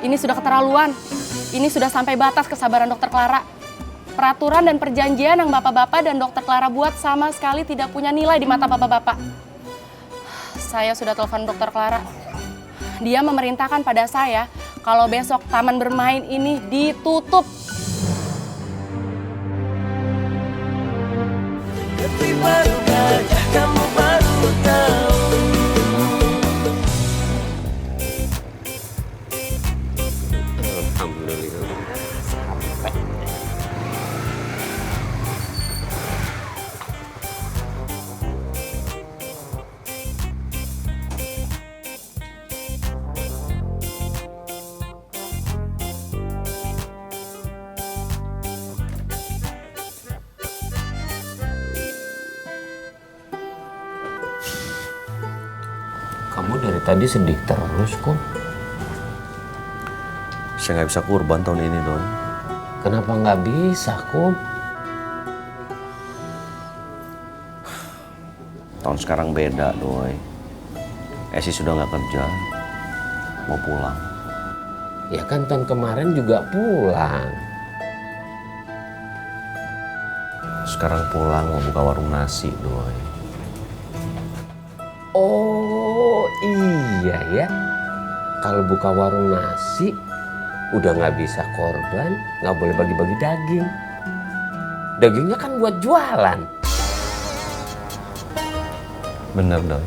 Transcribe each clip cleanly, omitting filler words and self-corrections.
Ini sudah keterlaluan. Ini sudah sampai batas kesabaran Dokter Clara. Peraturan dan perjanjian yang bapak-bapak dan Dokter Clara buat sama sekali tidak punya nilai di mata bapak-bapak. Saya sudah telepon Dokter Clara. Dia memerintahkan pada saya kalau besok taman bermain ini ditutup. Tapi baru aja kamu baru tahu. Alhamdulillah sampai. Kamu dari tadi sedih terus kok. Saya nggak bisa kurban tahun ini, Don. Kenapa nggak bisa, Kum? Tahun sekarang beda, Doi. Esi sudah nggak kerja, mau pulang. Ya kan tahun kemarin juga pulang. Sekarang pulang mau buka warung nasi, Doi. Oh iya ya. Kalau buka warung nasi udah nggak bisa korban, nggak boleh bagi-bagi daging. Dagingnya kan buat jualan. Bener, Doi.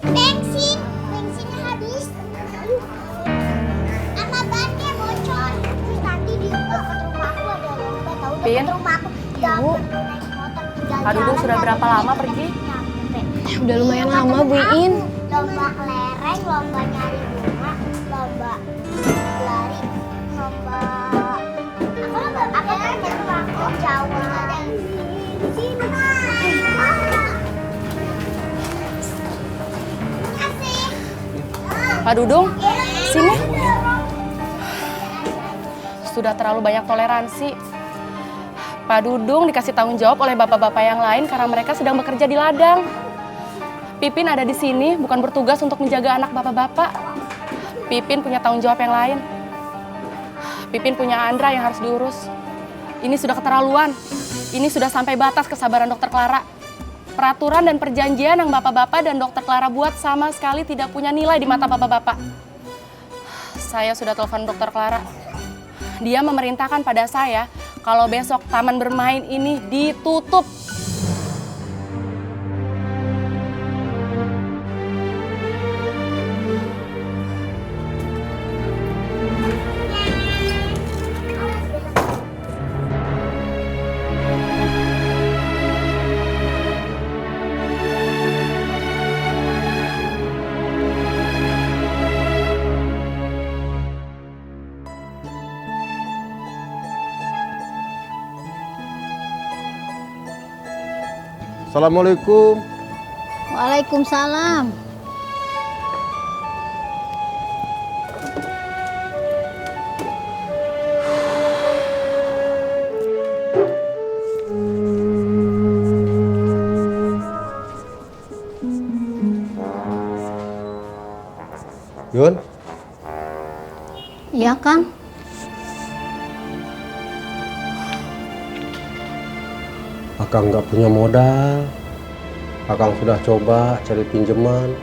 Bensinnya habis. Sama bannya bocor. Terus tadi di dekat rumah aku ada lomba tahu Pin? dekat rumah aku. Ibu. Pak Dudung sudah berapa lama pergi? Udah lumayan lama, Bu Iin. Lomba kelereng, lomba nyari bunga, lomba lari, lomba apa kan jauh di sini. Kasih. Pak Dudung, sini. Sudah terlalu banyak toleransi. Pak Dudung dikasih tanggung jawab oleh bapak-bapak yang lain karena mereka sedang bekerja di ladang. Pipin ada di sini bukan bertugas untuk menjaga anak bapak-bapak. Pipin punya tanggung jawab yang lain. Pipin punya Andra yang harus diurus. Ini sudah keterlaluan. Ini sudah sampai batas kesabaran Dokter Clara. Peraturan dan perjanjian yang bapak-bapak dan Dokter Clara buat sama sekali tidak punya nilai di mata bapak-bapak. Saya sudah telepon Dokter Clara. Dia memerintahkan pada saya kalau besok taman bermain ini ditutup. Assalamualaikum. Waalaikumsalam. Yun, Iya, Kang. Akang nggak punya modal. Akang sudah coba cari pinjaman,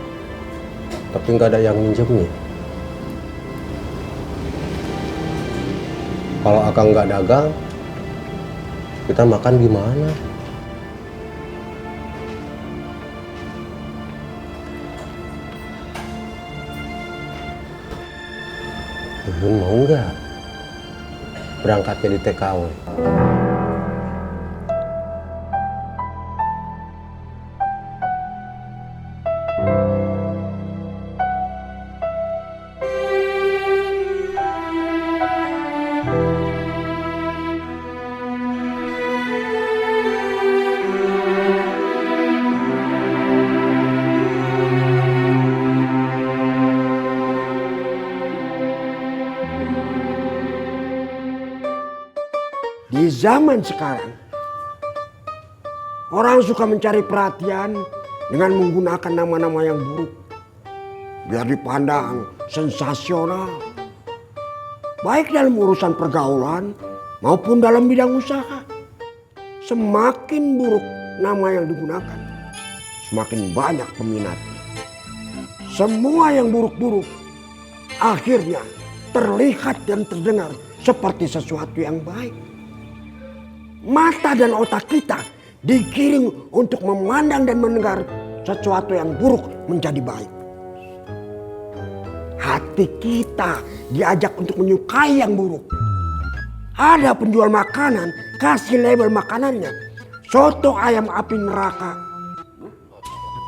tapi nggak ada yang minjemin. Kalau Akang nggak dagang, kita makan gimana? Yun mau nggak berangkat jadi TKW? Di zaman sekarang, orang suka mencari perhatian dengan menggunakan nama-nama yang buruk biar dipandang sensasional, baik dalam urusan pergaulan maupun dalam bidang usaha. Semakin buruk nama yang digunakan, semakin banyak peminatnya. Semua yang buruk-buruk akhirnya terlihat dan terdengar seperti sesuatu yang baik. Mata dan otak kita digiring untuk memandang dan mendengar sesuatu yang buruk menjadi baik. Hati kita diajak untuk menyukai yang buruk. Ada penjual makanan kasih label makanannya soto ayam api neraka,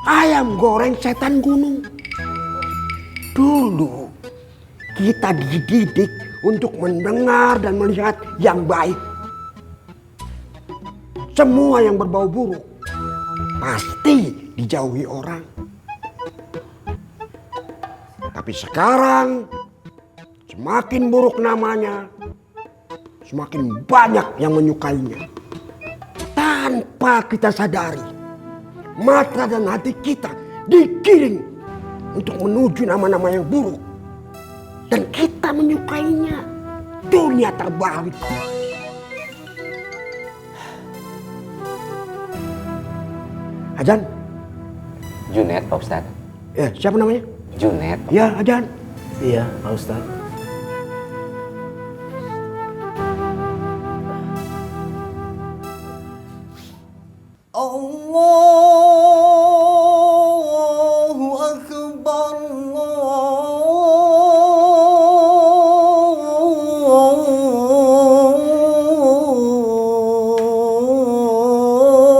ayam goreng setan gunung. Dulu kita dididik untuk mendengar dan melihat yang baik. Semua yang berbau buruk pasti dijauhi orang. Tapi sekarang semakin buruk namanya, semakin banyak yang menyukainya. Tanpa kita sadari, mata dan hati kita digiring untuk menuju nama-nama yang buruk. Dan kita menyukainya. Dunia terbalik. Ajan. Junet, Pak Ustadz. Ya, siapa namanya? Junet. Ya, Ajan. Iya, Pak Ustadz. Allahu Akbar,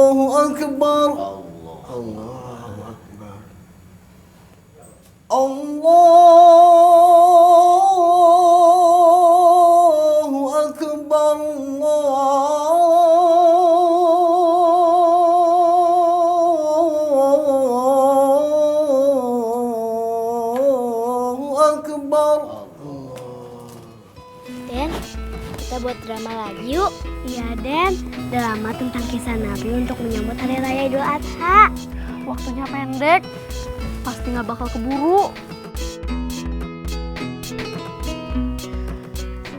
Allahu Akbar. Allahu Akbar. Allahu Akbar, Allahu Akbar. Den, kita buat drama lagi yuk. Iya, Den. Drama tentang kisah Nabi untuk menyambut Hari Raya Idul Adha. Waktunya pendek, pasti nggak bakal keburu.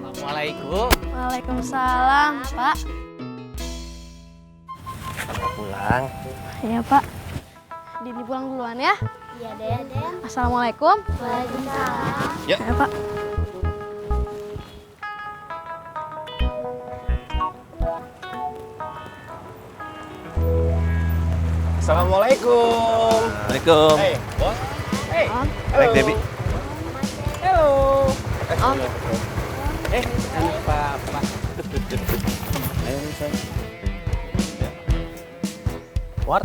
Assalamualaikum. Waalaikumsalam, Pak. Selamat pulang. Iya, Pak. Dini pulang duluan ya. Iya, Den. Assalamualaikum. Waalaikumsalam. Ya. Ya, Pak. Assalamualaikum. Assalamualaikum. Hey, bos. Hey. Baik, Debbie. Halo. Anak papa. Ayo, San. Ward,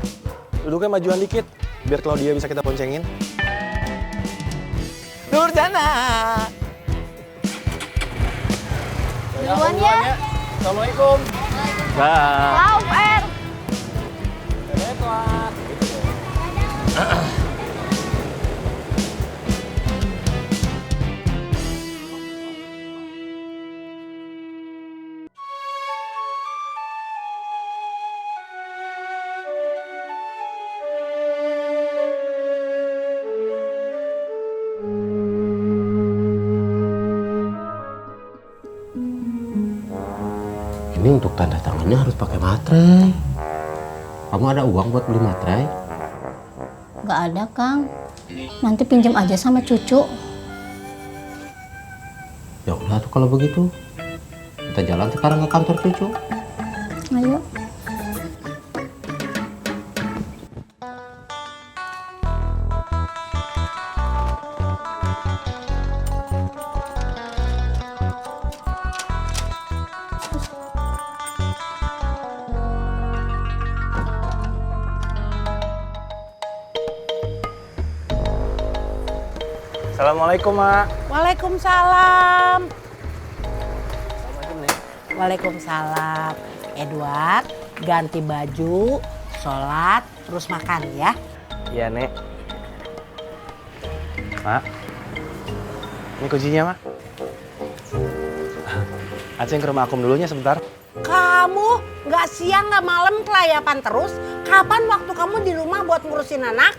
duduknya majuan dikit, biar Claudia bisa kita poncengin. Nurjana. Duluan ya. Assalamualaikum. Lauf, Er. Edward. Ini untuk tanda tangannya harus pakai materai. Kamu ada uang buat beli materai? Nggak ada, Kang. Nanti pinjam aja sama cucu. Ya udah tuh kalau begitu. Kita jalan sekarang ke kantor cucu. Ayo. Assalamualaikum, Mak. Waalaikumsalam. Waalaikumsalam. Edward, ganti baju, sholat, terus makan ya. Iya, Nek. Mak, ini kuncinya, Mak. Aceh ke rumah Akum dulunya sebentar. Kamu Nggak siang, nggak malam kelayapan terus. Kapan waktu kamu di rumah buat ngurusin anak?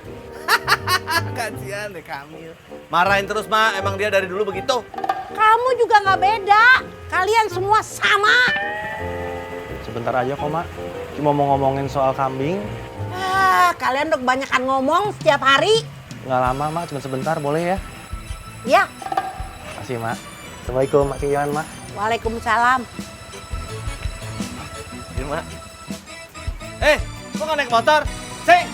Kasihan deh Kamil. Marahin terus, Mak. Emang dia dari dulu begitu. Kamu juga nggak beda. Kalian semua sama. Sebentar aja kok, Mak. Cuma mau ngomongin soal kambing. Kalian udah kebanyakan ngomong setiap hari. Nggak lama, Mak. Cuma sebentar, boleh ya? Ya. Makasih, Mak. Assalamualaikum, Mak Kian, Mak. Waalaikumsalam. Iya, Mak. Kok nggak naik motor? Sing!